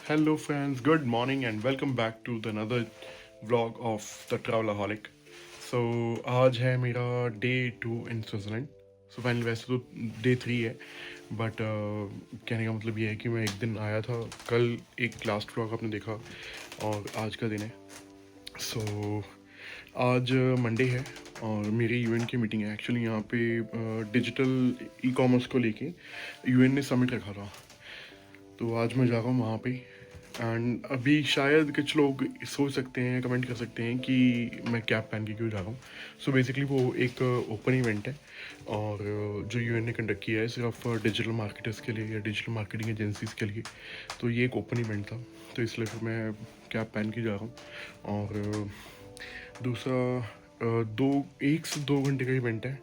Hello, friends. Good morning and welcome back to the another vlog of the Travelaholic. So आज है मेरा day 2 इन Switzerland. So finally वैसे तो day 3 है, but कहने का मतलब ये है कि मैं एक दिन आया था. कल एक लास्ट व्लॉग आपने देखा और आज का दिन है. सो आज मंडे है और मेरी यूएन की मीटिंग है. एक्चुअली यहाँ पे डिजिटल ई कॉमर्स को लेके यूएन ने समिट रखा था, तो आज मैं जा रहा हूँ वहाँ पे. एंड अभी शायद कुछ लोग सोच सकते हैं, कमेंट कर सकते हैं कि मैं कैप पहन के क्यों जा रहा हूँ. सो बेसिकली वो एक ओपन इवेंट है और जो यूएन ने कंडक्ट किया है सिर्फ डिजिटल मार्केटर्स के लिए या डिजिटल मार्केटिंग एजेंसीज के लिए. तो ये एक ओपन इवेंट था, तो इसलिए फिर मैं कैप पहन के जा रहा हूँ. और दूसरा 1 से 2 घंटे का इवेंट है,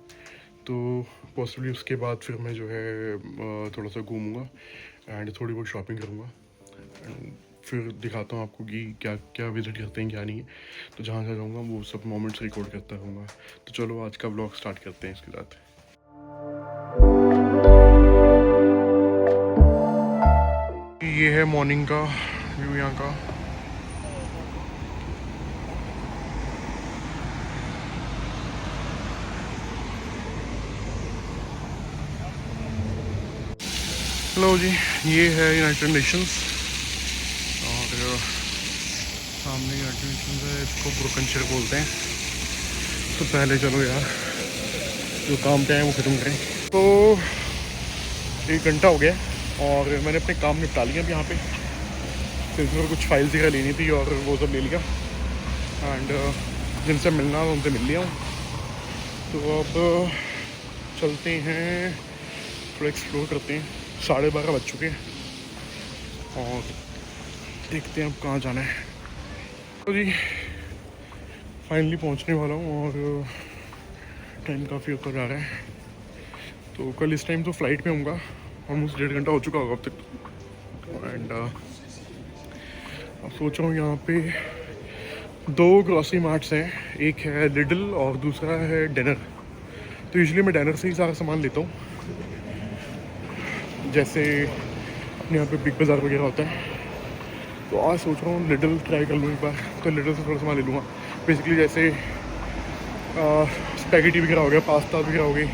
तो पॉसिबली उसके बाद फिर मैं जो है थोड़ा सा घूमूंगा एंड थोड़ी बहुत शॉपिंग करूँगा. फिर दिखाता हूँ आपको कि क्या क्या विज़िट करते हैं, क्या नहीं है. तो जहाँ जहाँ जाऊँगा वो सब मोमेंट्स रिकॉर्ड करता रहूँगा. तो चलो आज का व्लॉग स्टार्ट करते हैं इसके साथ. ये है मॉर्निंग का व्यू यहाँ का. हेलो जी, ये है यूनाइटेड नेशंस और सामने यूनाइटेड नेशंस है. इसको ब्रोकन चेयर बोलते हैं. तो पहले चलो यार जो काम पे आए वो ख़त्म करें. तो 1 घंटा हो गया और मैंने अपने काम निपटा लिया अब यहाँ पे. फिर कुछ फाइल्स वगैरह लेनी थी और वो सब ले लिया एंड जिनसे मिलना था उनसे मिल लिया हूँ. तो अब चलते हैं, थोड़ा एक्सप्लोर करते हैं. 12:30 बज चुके हैं और देखते हैं अब कहाँ जाना है. तो जी फाइनली पहुँचने वाला हूँ और टाइम काफ़ी ऊपर जा रहा है. तो कल इस टाइम तो फ़्लाइट में होऊंगा. ऑलमोस्ट 1.5 घंटा हो चुका होगा अब तक. एंड अब सोच रहा हूँ यहाँ पे 2 ग्रॉसरी मार्ट्स हैं. एक है लिडल और दूसरा है डिनर. तो यूजुअली मैं डिनर से ही सारा सामान लेता हूँ, जैसे अपने यहाँ पे बिग बाज़ार वगैरह होता है. तो आज सोच रहा हूँ लिडल ट्राई कर लूँ एक बार. तो लिडल से थोड़ा सामान ले लूँगा. बेसिकली जैसे स्पैगेटी वगैरह हो गया, पास्ता वगैरह हो गई,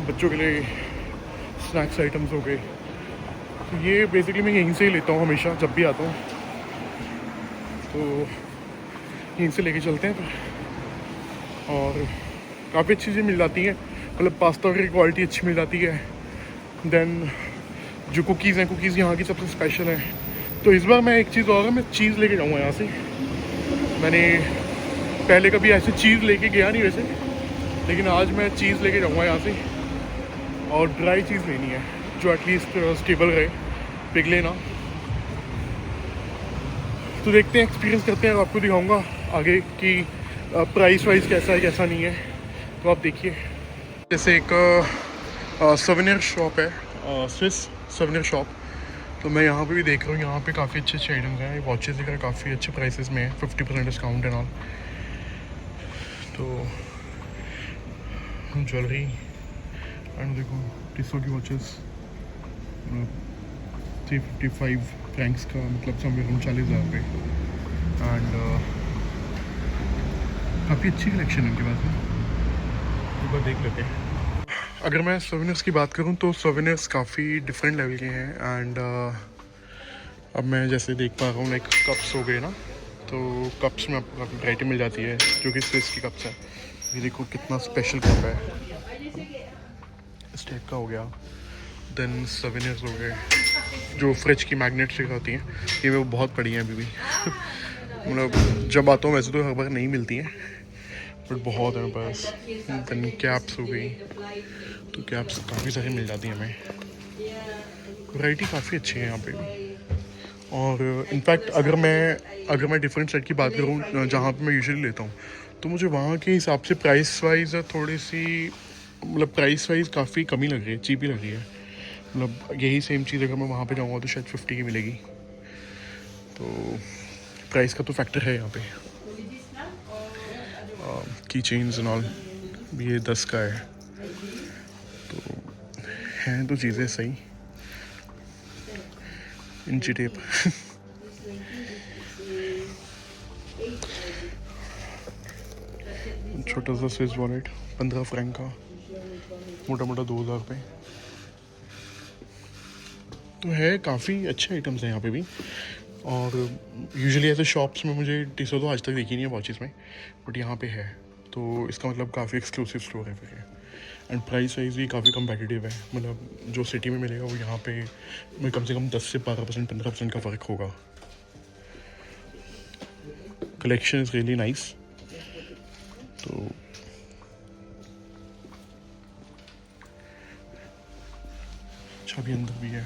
बच्चों के लिए स्नैक्स आइटम्स हो गए. तो ये बेसिकली मैं यहीं से ही लेता हूँ हमेशा जब भी आता हूँ. तो यहीं से लेके चलते हैं फिर. और काफ़ी अच्छी चीज़ें मिल जाती हैं, मतलब पास्ता की क्वालिटी अच्छी मिल जाती है. देन जो कुकीज़ हैं, कुकीज़ यहाँ की सबसे स्पेशल है. तो इस बार मैं एक चीज़ और है, मैं चीज़ लेके जाऊँगा यहाँ से. मैंने पहले कभी ऐसे चीज़ लेके गया नहीं वैसे, लेकिन आज मैं चीज़ लेके जाऊँगा यहाँ से. और ड्राई चीज़ लेनी है जो एटलीस्ट स्टेबल रहे, पिघले ना. तो देखते हैं, एक्सपीरियंस करते हैं. आपको दिखाऊंगा आगे कि प्राइस वाइज कैसा है कैसा नहीं है. तो आप देखिए. जैसे एक सवेनियर शॉप है, स्विस सवेनियर शॉप. तो मैं यहाँ पे भी देख रहा हूँ, यहाँ पे काफ़ी अच्छे अच्छे आइटम्स हैं. वॉचेस वगैरह काफ़ी अच्छे प्राइसेस में है, 50% डिस्काउंट एंड ऑल. तो ज्वेलरी एंड देखो टिसो की वॉचेस 355 फ्रैंक्स का, मतलब समवेयर 40,000 रुपये. एंड काफ़ी अच्छी कलेक्शन है इनके पास में. एक बार देख लेते हैं. अगर मैं सोवेनियर्स की बात करूं तो सोवेनियर्स काफ़ी डिफरेंट लेवल के हैं. एंड अब मैं जैसे देख पा रहा हूँ लाइक कप्स हो गए ना, तो कप्स में आपको काफ़ी वैरायटी मिल जाती है जो कि स्विस की कप्स है. ये देखो कितना स्पेशल कप है, इस टाइप का हो गया. देन सोवेनियर्स हो गए जो फ्रिज की मैग्नेट से होती हैं. ये वो बहुत पड़ी हैं अभी भी. मतलब जब आता हूँ वैसे तो हर बार नहीं मिलती हैं, बट बहुत है बस. देन कैप्स हो गई, तो कैप्स काफ़ी सारी मिल जाती हैं हमें. वैरायटी काफ़ी अच्छी है यहाँ पे. और इनफैक्ट अगर मैं डिफरेंट सेट की बात करूँ जहाँ पे मैं यूजुअली लेता हूँ, तो मुझे वहाँ के हिसाब से प्राइस वाइज थोड़ी सी, मतलब प्राइस वाइज काफ़ी कमी लग रही है, चीप ही लग रही है. मतलब यही सेम चीज़ अगर मैं वहाँ पे जाऊँगा तो शायद 50 की मिलेगी. तो प्राइस का तो फैक्टर है यहाँ पे. की चेन्स एंड ऑल ये 10 का है. तो हैं तो चीज़ें सही. इंची टेप। छोटा सा स्विस वॉलेट 15 फ्रैंक का, मोटा मोटा 2000 रुपये। तो है, काफ़ी अच्छे आइटम्स हैं यहाँ पे भी। और यूजुअली ऐसे शॉप्स में मुझे टीसो तो आज तक देखी नहीं है वॉचेस में, बट यहाँ पे है, तो इसका मतलब काफ़ी एक्सक्लूसिव स्टोर है फिर। एंड प्राइस वाइज भी काफ़ी कम्पेटिटिव है, मतलब जो सिटी में मिलेगा वो यहाँ पे में कम से कम 10 से 12% 15% का फ़र्क होगा। Collection is really nice. तो अच्छा भी अंदर भी है।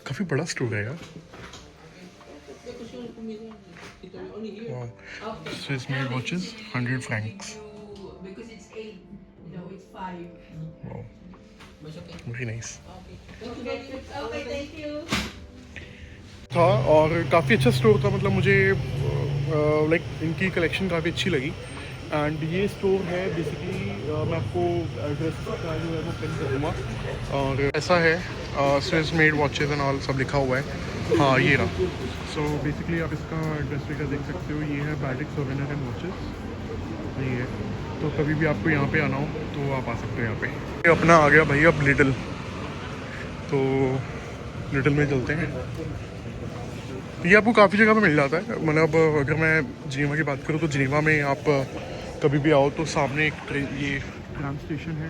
काफ़ी बड़ा स्टोर है यार। Swiss made watches 100 francs. Wow, very nice. Okay, thank you. था और काफ़ी अच्छा स्टोर था, मतलब मुझे लाइक इनकी कलेक्शन काफ़ी अच्छी लगी। एंड ये स्टोर है बेसिकली, मैं आपको एड्रेस का जो है वो पिन कर दूँगा। और ऐसा है, Swiss made watches and all सब लिखा हुआ है। हाँ, ये रहा। सो बेसिकली आप इसका एड्रेस वगैरह देख सकते हो। ये है बैटिक सोवेनियर एंड वॉचेस, ये है। तो कभी भी आपको यहाँ पे आना हो तो आप आ सकते हो यहाँ पे। ये अपना आ गया भाई अब लिटिल, तो लिटिल में चलते हैं। ये आपको काफ़ी जगह पे मिल जाता है, मतलब अगर मैं जिनेवा की बात करूँ तो जिनेवा में आप कभी भी आओ तो सामने एक ये ट्राम स्टेशन है,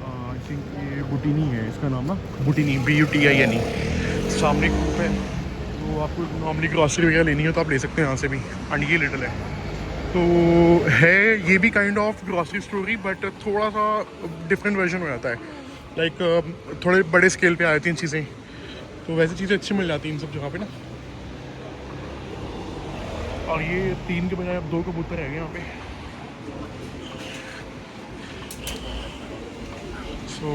आई थिंक ये बुटीनी है इसका नाम ना, बुटीनी BUTINE। सामने एक रूप है, तो आपको नॉर्मली ग्रॉसरी वगैरह लेनी हो तो आप ले सकते हैं यहाँ से भी। एंड ये लिटिल है, तो है ये भी kind of grocery store he, but थोड़ा सा डिफरेंट वर्जन हो जाता है। लाइक थोड़े बड़े स्केल पे आ जाती हैं चीज़ें, तो वैसी चीज़ें अच्छी मिल जाती हैं इन सब जगह पे ना। और ये 3 के बजाय अब 2 कबूतर रह गए यहाँ पे। सो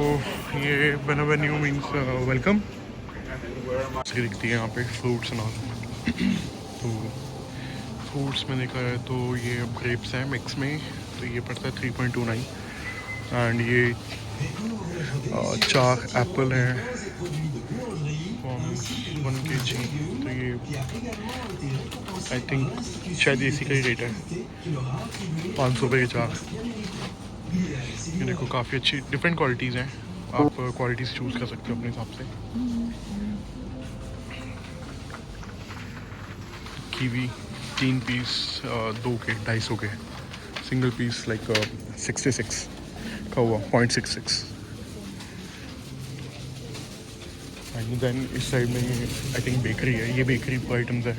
ये बेनेवेन्यू मीन्स वेलकम। दिखती है यहाँ पे फ्रूट्स ना, तो फ्रूट्स में देखा है तो ये अब ग्रेप्स हैं मिक्स में, तो ये पड़ता है 3.29। एंड ये 4 एप्पल हैं 1 kg, तो ये आई थिंक शायद इसी का ही रेट है, 500 रुपये के 4। ये देखो काफ़ी अच्छी डिफरेंट क्वालिटीज़ हैं, आप क्वालिटीज़ चूज़ कर सकते हो अपने हिसाब से। कीवी 3 पीस 2 के 250 के, सिंगल पीस लाइक 66 का हुआ 0.66। एंड देन इस साइड में आई थिंक बेकरी है, ये बेकरी आइटम्स है,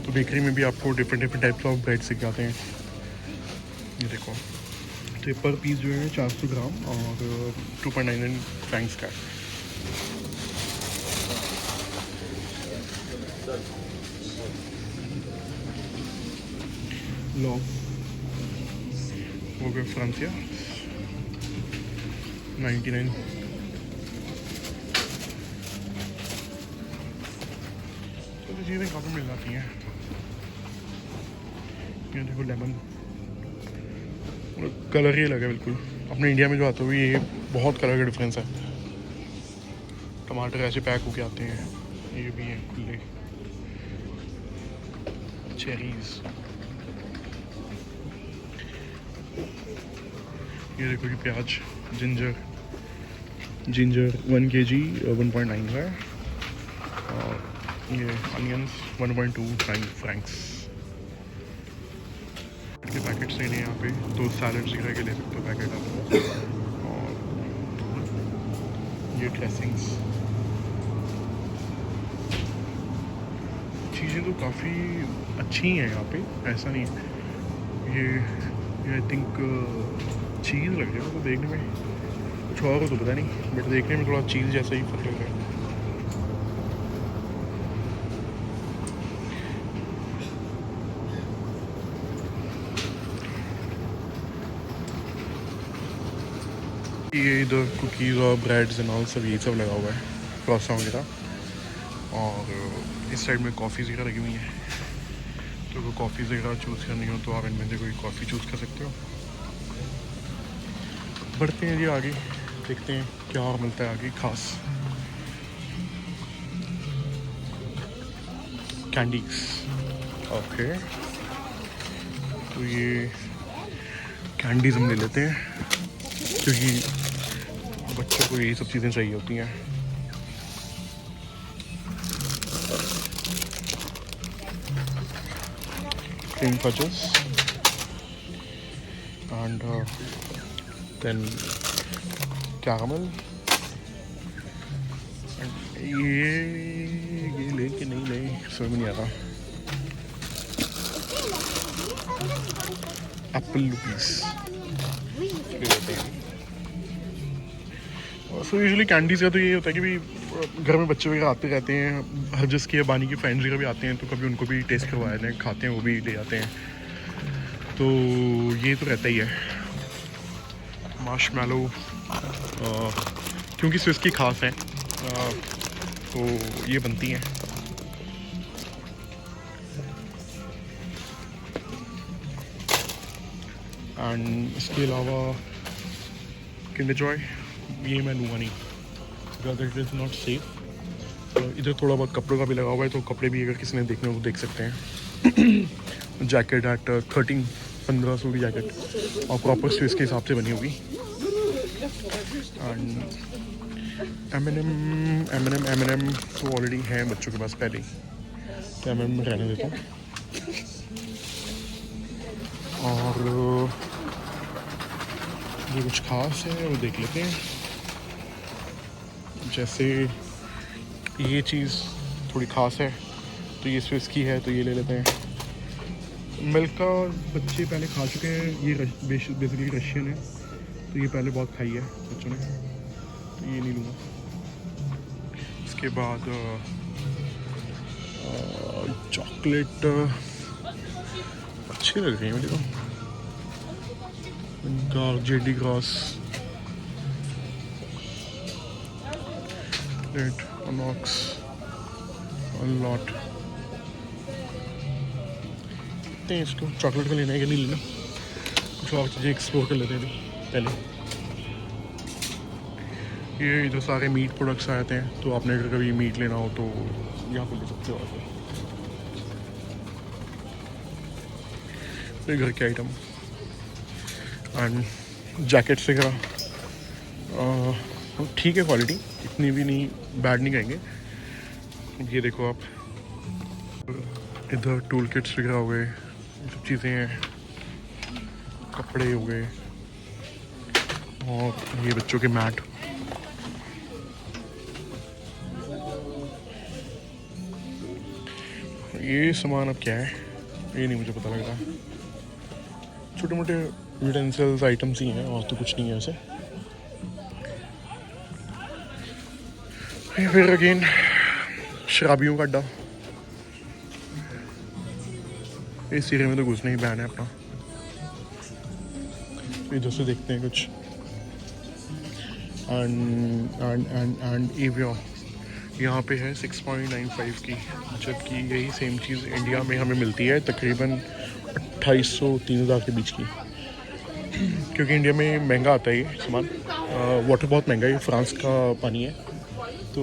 तो बेकरी में भी आपको डिफरेंट टाइप्स ऑफ ब्रेड सीख जाते हैं। ये देखो, तो पर पीस जो है 400 ग्राम और 2.99 फ्रैंक्स का। लो वो गए फ्रांसिया 99। तो चीज़ें काफ़ी मिल जाती हैं। ये देखो लेमन, कलर ही अलग है बिल्कुल। अपने इंडिया में जो आता है ये बहुत कलर का डिफरेंस है। टमाटर ऐसे पैक होके आते हैं, ये भी हैं खुले। चेरीज, ये देखो, ये प्याज, जिंजर 1 kg 1.9 है, और ये अनियंस 1.29 फ्रैंक्स के पैकेट्स लेने यहाँ पे, तो सैलड्स वगैरह के ले सकते हो पैकेट आप। और ये ड्रेसिंग्स, चीज़ें तो काफ़ी अच्छी हैं यहाँ पे, ऐसा नहीं है। ये आई थिंक चीज़ लग रहा है तो देखने में, कुछ और को तो पता नहीं, बट देखने में थोड़ा चीज़ जैसा ही फर्क लग रहा है। ये इधर कुकीज़ और ब्रेड्स एंड ऑल सब ये सब लगा हुआ है, क्रॉसा वगैरह। और इस साइड में कॉफ़ीज़ वगैरह लगी हुई हैं, तो अगर कॉफ़ीज़ वगैरह चूज़ करनी हो तो आप इनमें से कोई कॉफ़ी चूज़ कर सकते हो। बढ़ते हैं जी आगे, देखते हैं क्या और मिलता है आगे खास। कैंडीज, ओके, तो ये कैंडीज हम ले लेते हैं क्योंकि बच्चों को यही सब चीज़ें चाहिए होती हैं। Cream fudges and then caramel. ये ले कि नहीं ले समझ में नहीं आ रहा। एप्पल लुपीस ले लेते हैं। सो यूजुअली कैंडीज़ का तो ये होता है कि भी घर में बच्चे वगैरह आते रहते हैं, हर जिसकी बानी की फ्रेंड्स वगैरह भी आते हैं, तो कभी उनको भी टेस्ट करवा देते हैं, खाते हैं, वो भी ले जाते हैं, तो ये तो रहता ही है। मार्शमैलो क्योंकि स्विस की खास है तो ये बनती हैं। एंड इसके अलावा किंडर जॉय, ये मैं लूँगा नहीं because it is not safe. इधर थोड़ा बहुत कपड़ों का भी लगा हुआ है, तो कपड़े भी अगर किसी ने देखने हो तो देख सकते हैं। जैकेट एट 1500 की जैकेट और प्रॉपर स्विस के हिसाब से बनी होगी। एंड M&M तो ऑलरेडी हैं बच्चों के पास पहले ही, तो M&M रहने देता हूँ। और जो कुछ खास है वो देख लेते हैं। जैसे ये चीज़ थोड़ी ख़ास है, तो ये स्विस की है, तो ये ले लेते हैं। मिल्क का बच्चे पहले खा चुके हैं, ये बेसिकली रशियन है, तो ये पहले बहुत खाई है बच्चों ने, तो ये नहीं लूँगा। इसके बाद चॉकलेट अच्छी लग रही है मुझे तो, इनका जेडी क्रॉस, अनॉक्स, अनलॉट। देखते हैं इसको चॉकलेट का लेना है कि नहीं लेना, कुछ और चीज़ें एक्सप्लोर कर लेते हैं अभी पहले। ये इधर सारे मीट प्रोडक्ट्स आते हैं, तो आपने अगर कभी मीट लेना हो तो यहाँ पर ले सकते हो। फिर घर के आइटम एंड जैकेट्स वगैरह ठीक है, क्वालिटी इतनी भी नहीं, बैड नहीं कहेंगे। ये देखो आप, इधर टूल किट्स वगैरह हो गए, ये सब चीज़ें हैं, कपड़े हो गए, और ये बच्चों के मैट। ये सामान अब क्या है ये नहीं मुझे पता लग रहा। छोटे मोटे यूटेंसिल्स आइटम्स ही हैं और तो कुछ नहीं है वैसे। फिर अगेन शराबियों का अड्डा, इस एरिया में तो घुसना ही बैन है अपना। इधर से देखते हैं कुछ एंड एवियो यहाँ पे है 6.95 की, जबकि यही सेम चीज़ इंडिया में हमें मिलती है तकरीबन 2800-3000 के बीच की। क्योंकि इंडिया में महंगा आता है ये सामान, वाटर बहुत महंगा है, ये फ्रांस का पानी है, तो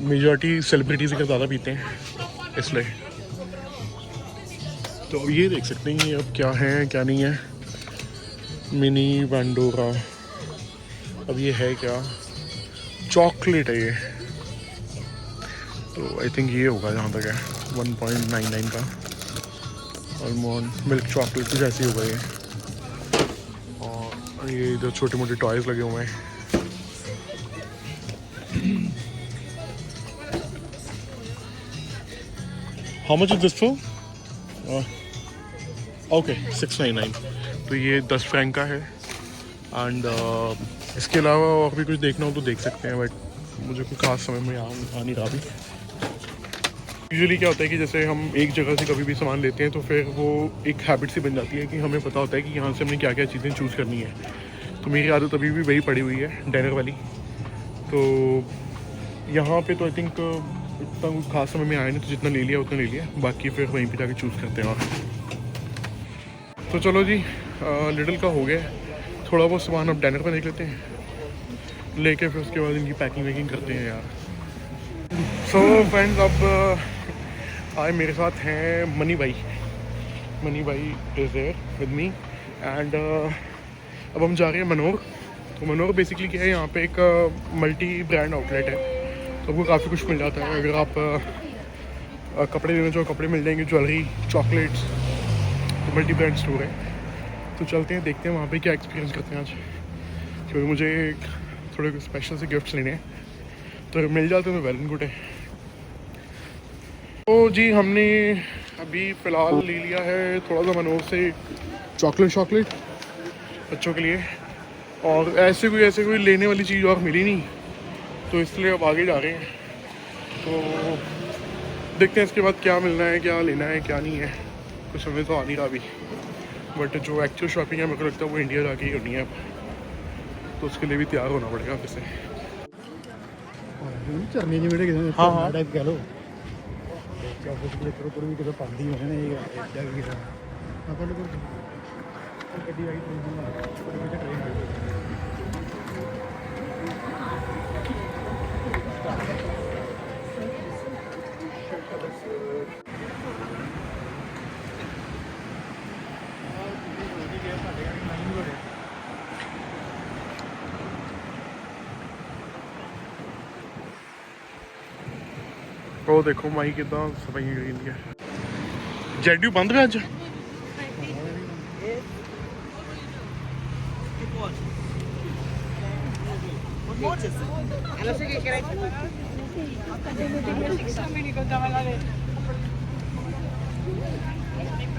मेजॉरिटी सेलिब्रिटीज़ का ज़्यादा पीते हैं इसलिए। तो अब ये देख सकते हैं ये अब क्या है क्या नहीं है। मिनी वैंडोरा, अब ये है क्या, चॉकलेट है ये, तो आई थिंक ये होगा जहाँ तक है 1.99 का, ऑलमोस्ट मिल्क चॉकलेट कुछ ऐसे ही होगा ये। और ये इधर छोटे मोटे टॉयज़ लगे हुए हैं। How much is this for? Okay 6.99, तो ये 10 फ्रैंक का है। एंड इसके अलावा और भी कुछ देखना हो तो देख सकते हैं, बट मुझे कोई खास समझ में आ नहीं रहा अभी। यूजुअली क्या होता है कि जैसे हम एक जगह से कभी भी सामान लेते हैं तो फिर वो एक हैबिट सी बन जाती है कि हमें पता होता है कि यहाँ से हमने क्या क्या चीज़ें चूज़ करनी है। तो मेरी आदत अभी भी वही पड़ी हुई है, डाइनर वाली। तो यहाँ पे तो आई थिंक इतना कुछ खास समय में आया नहीं, तो जितना ले लिया उतना ले लिया, बाकी फिर वहीं पे जाके चूज़ करते हैं। और तो चलो जी, लिटिल का हो गया, थोड़ा बहुत सामान अब डिनर पर देख लेते हैं, लेके फिर उसके बाद इनकी पैकिंग वैकिंग करते हैं यार। सो फ्रेंड्स, अब आए मेरे साथ हैं मनी भाई is there with me and अब हम जा रहे हैं मनोर। तो मनोर बेसिकली क्या है, यहाँ पे एक मल्टी ब्रांड आउटलेट है, तो आपको काफ़ी कुछ मिल जाता है। अगर आप कपड़े लेना चाहो, कपड़े मिल जाएंगे, ज्वेलरी, चॉकलेट्स, तो मल्टी ब्रांड स्टोर है। तो चलते हैं, देखते हैं वहाँ पे क्या एक्सपीरियंस करते हैं आज, क्योंकि मुझे थोड़े स्पेशल से गिफ्ट्स लेने हैं, तो मिल जाते हैं तो वेल एंड गुड है। तो जी, हमने अभी फ़िलहाल ले लिया है थोड़ा सा मनोर से चॉकलेट बच्चों के लिए, और ऐसे कोई लेने वाली चीज़ और मिली नहीं, तो इसलिए अब आगे जा रहे हैं। तो देखते हैं इसके बाद क्या मिलना है, क्या लेना है, क्या नहीं है, कुछ समझ तो आ नहीं रहा अभी। बट जो एक्चुअल शॉपिंग है मेरे को लगता है वो इंडिया जाके ही करनी है अब, तो उसके लिए भी तैयार होना पड़ेगा फिर से। झरने जी बेटे हाँ हाँ टाइप कह लो भी कितने पाती होने ने गड्डी आई ट्रेन आई। ਉਹ ਦੇਖੋ ਮਾਈ ਕਿਦਾਂ ਸਫਾਈਆਂ ਕਰੀਂਦੀ ਹੈ। ਜੈਡੂ ਬੰਦ ਹੈ ਅੱਜ।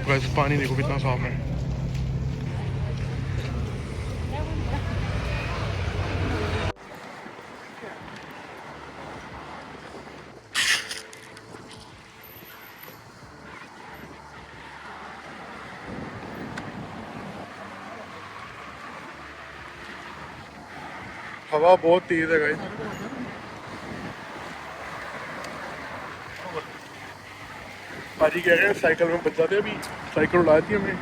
वैसे पानी देखो कितना साफ है। हवा बहुत तेज है गाइस। पाजी कह रहे हैं साइकिल में बच जाते, अभी साइकिल उड़ा दी हमने।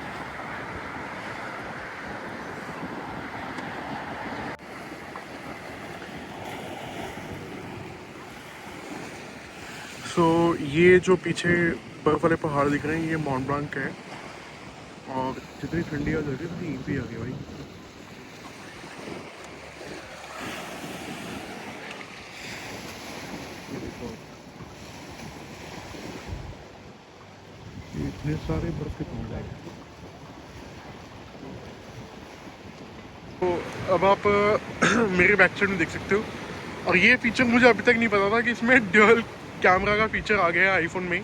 सो ये जो पीछे बर्फ वाले पहाड़ दिख रहे हैं, ये माउंट ब्लांक है, और जितनी ठंडी आ जाती है उतनी यहीं पे आ गई भाई। इतने सारे बर्फ के पहाड़ हैं। तो अब आप मेरे बैक साइड में देख सकते हो, और ये फीचर मुझे अभी तक नहीं पता था कि इसमें ड्यूअल कैमरा का फीचर आ गया है आईफोन में,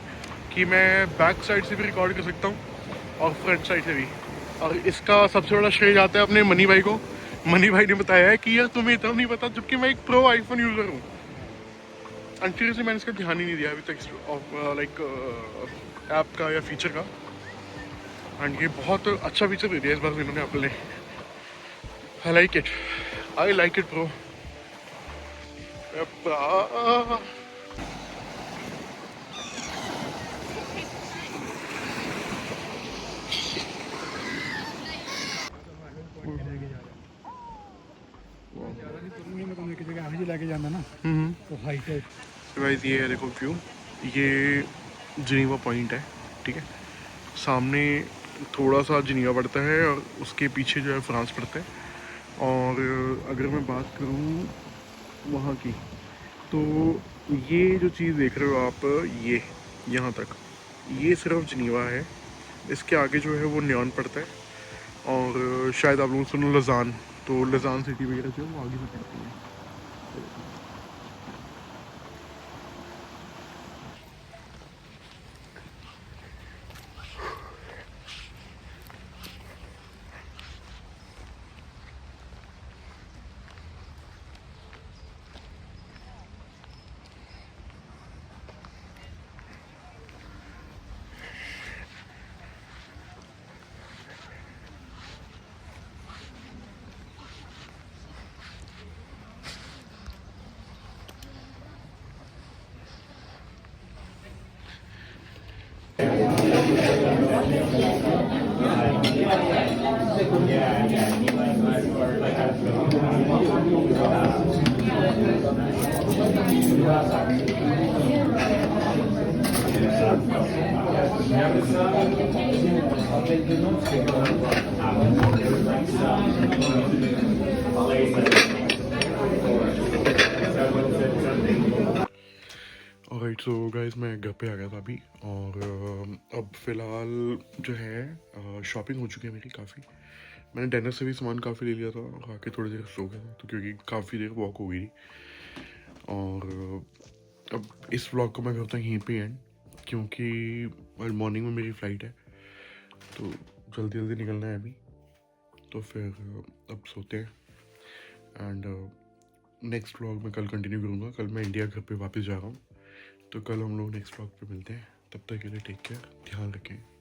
कि मैं बैक साइड से भी रिकॉर्ड कर सकता हूँ और फ्रंट साइड से भी। और इसका सबसे बड़ा श्रेय जाता है अपने मनी भाई को। मनी भाई ने बताया है कि यार तुम्हें इतना नहीं पता, जबकि मैं एक प्रो आईफोन यूज़र हूँ। अनसीरियसली मैंने इसका ध्यान ही नहीं दिया अभी तक, लाइक ऐप का या फीचर का। एंड ये बहुत अच्छा फीचर दे दिया इस बार इन्होंने अपने। I like it bro. लेके जाना ना तो हाइट है। गाइस ये है देखो व्यू, ये जिनीवा पॉइंट है, ठीक है। सामने थोड़ा सा जिनीवा पड़ता है और उसके पीछे जो है फ्रांस पड़ता है। और अगर मैं बात करूँ वहाँ की, तो ये जो चीज़ देख रहे हो आप, ये यहाँ तक ये सिर्फ जिनीवा है। इसके आगे जो है वो न्योन पड़ता है, और शायद आप लोग सुनो लजान, तो लजान सिटी वगैरह जो है वो आगे से पड़ती है। ऑलराइट सो गाइस मैं घर पे आ गया था अभी और अब फ़िलहाल जो है शॉपिंग हो चुकी है मेरी काफ़ी। मैंने डिनर से भी सामान काफ़ी ले लिया था, खा के थोड़ी देर सो गया था तो क्योंकि काफ़ी देर वॉक हो गई थी। और अब इस व्लॉग को मैं करता हूँ यहीं पे एंड, क्योंकि मॉर्निंग में मेरी फ़्लाइट है तो जल्दी जल्दी निकलना है अभी। तो फिर अब सोते हैं एंड नेक्स्ट व्लॉग मैं कल कंटिन्यू करूँगा। कल मैं इंडिया घर पे वापस जा रहा हूँ तो कल हम लोग नेक्स्ट व्लॉग पे मिलते हैं। तब तक के लिए टेक केयर, ध्यान रखें।